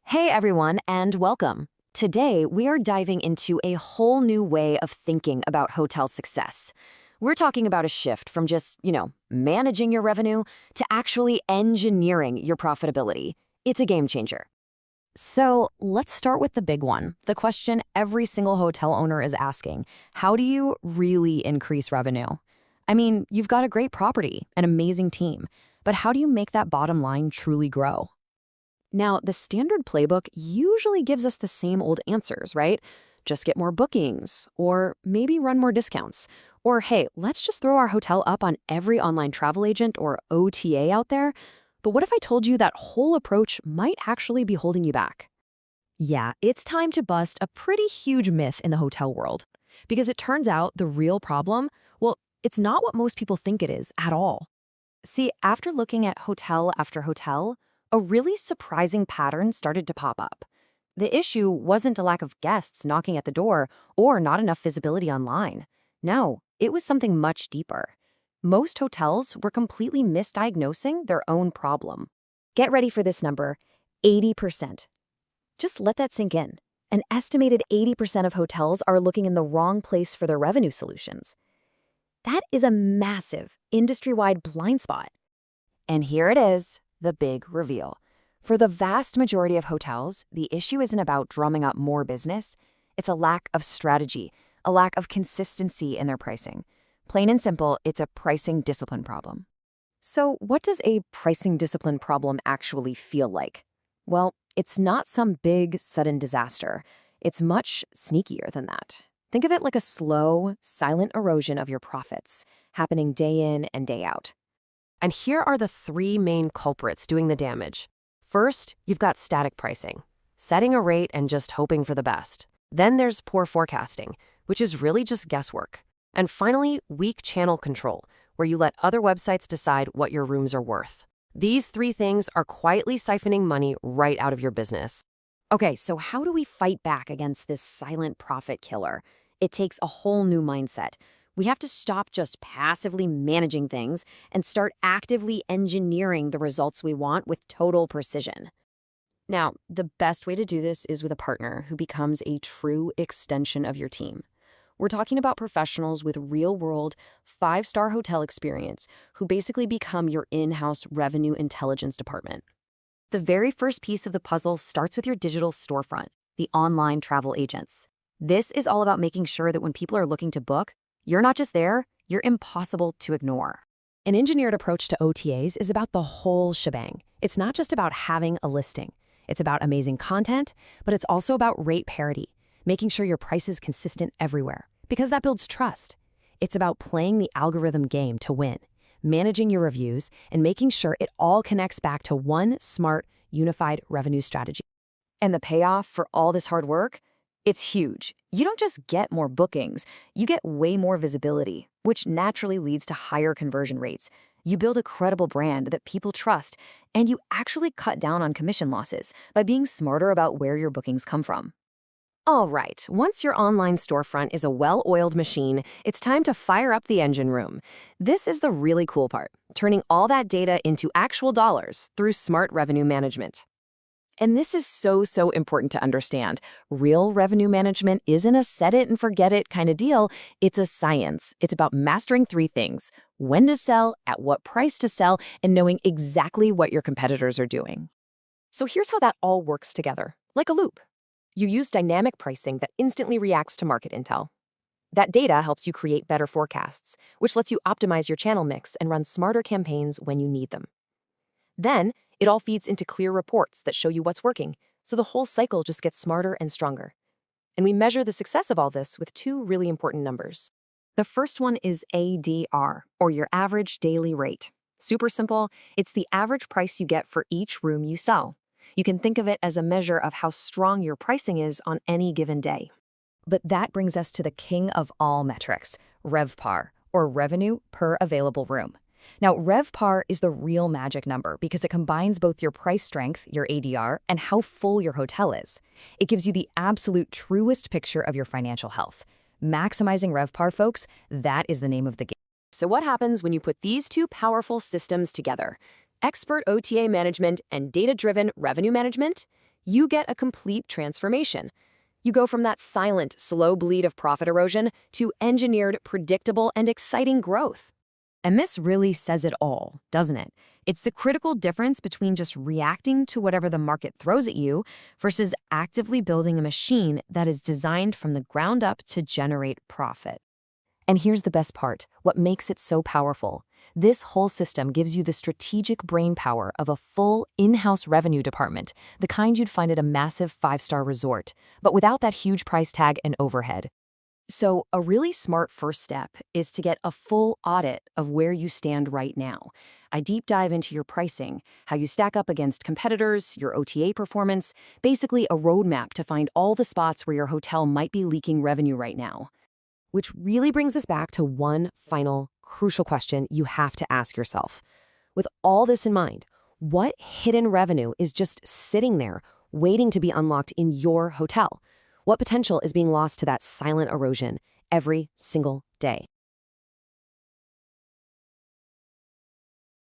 Hey everyone, and welcome. Today, we are diving into a whole new way of thinking about hotel success. We're talking about a shift from just, managing your revenue to actually engineering your profitability. It's a game changer. So let's start with the big one, the question every single hotel owner is asking. How do you really increase revenue? I mean, you've got a great property, an amazing team, but how do you make that bottom line truly grow? Now, the standard playbook usually gives us the same old answers, right? Just get more bookings, or maybe run more discounts. Or hey, let's just throw our hotel up on every online travel agent or OTA out there. But what if I told you that whole approach might actually be holding you back? Yeah, it's time to bust a pretty huge myth in the hotel world. Because it turns out the real problem, well, it's not what most people think it is at all. See, after looking at hotel after hotel, a really surprising pattern started to pop up. The issue wasn't a lack of guests knocking at the door or not enough visibility online. No, it was something much deeper. Most hotels were completely misdiagnosing their own problem. Get ready for this number, 80%. Just let that sink in. An estimated 80% of hotels are looking in the wrong place for their revenue solutions. That is a massive, industry-wide blind spot. And here it is, the big reveal. For the vast majority of hotels, the issue isn't about drumming up more business. It's a lack of strategy, a lack of consistency in their pricing. Plain and simple, it's a pricing discipline problem. So what does a pricing discipline problem actually feel like? Well, it's not some big, sudden disaster. It's much sneakier than that. Think of it like a slow, silent erosion of your profits, happening day in and day out. And here are the three main culprits doing the damage. First, you've got static pricing, setting a rate and just hoping for the best. Then there's poor forecasting, which is really just guesswork. And finally, weak channel control, where you let other websites decide what your rooms are worth. These three things are quietly siphoning money right out of your business. Okay, so how do we fight back against this silent profit killer? It takes a whole new mindset. We have to stop just passively managing things and start actively engineering the results we want with total precision. Now, the best way to do this is with a partner who becomes a true extension of your team. We're talking about professionals with real-world, five-star hotel experience who basically become your in-house revenue intelligence department. The very first piece of the puzzle starts with your digital storefront, the online travel agents. This is all about making sure that when people are looking to book, you're not just there, you're impossible to ignore. An engineered approach to OTAs is about the whole shebang. It's not just about having a listing. It's about amazing content, but it's also about rate parity, making sure your price is consistent everywhere, because that builds trust. It's about playing the algorithm game to win, managing your reviews, and making sure it all connects back to one smart, unified revenue strategy. And the payoff for all this hard work? It's huge. You don't just get more bookings, you get way more visibility, which naturally leads to higher conversion rates. You build a credible brand that people trust, and you actually cut down on commission losses by being smarter about where your bookings come from. All right, once your online storefront is a well-oiled machine, it's time to fire up the engine room. This is the really cool part, turning all that data into actual dollars through smart revenue management. And this is so important to understand. Real revenue management isn't a set it and forget it kind of deal. It's a science. It's about mastering three things: when to sell, at what price to sell, and knowing exactly what your competitors are doing. So here's how that all works together, like a loop. You use dynamic pricing that instantly reacts to market intel. That data helps you create better forecasts, which lets you optimize your channel mix and run smarter campaigns when you need them. Then, it all feeds into clear reports that show you what's working, so the whole cycle just gets smarter and stronger. And we measure the success of all this with two really important numbers. The first one is ADR, or your average daily rate. Super simple, it's the average price you get for each room you sell. You can think of it as a measure of how strong your pricing is on any given day. But that brings us to the king of all metrics, RevPAR, or revenue per available room. Now, RevPAR is the real magic number because it combines both your price strength, your ADR, and how full your hotel is. It gives you the absolute truest picture of your financial health. Maximizing RevPAR, folks, that is the name of the game. So what happens when you put these two powerful systems together? Expert OTA management and data-driven revenue management? you get a complete transformation. You go from that silent, slow bleed of profit erosion to engineered, predictable, and exciting growth. And this really says it all, doesn't it? It's the critical difference between just reacting to whatever the market throws at you versus actively building a machine that is designed from the ground up to generate profit. And here's the best part, what makes it so powerful. This whole system gives you the strategic brain power of a full in-house revenue department, the kind you'd find at a massive five-star resort, but without that huge price tag and overhead. So a really smart first step is to get a full audit of where you stand right now. I deep dive into your pricing, how you stack up against competitors, your OTA performance, basically a roadmap to find all the spots where your hotel might be leaking revenue right now. Which really brings us back to one final crucial question you have to ask yourself. With all this in mind, what hidden revenue is just sitting there waiting to be unlocked in your hotel? What potential is being lost to that silent erosion every single day?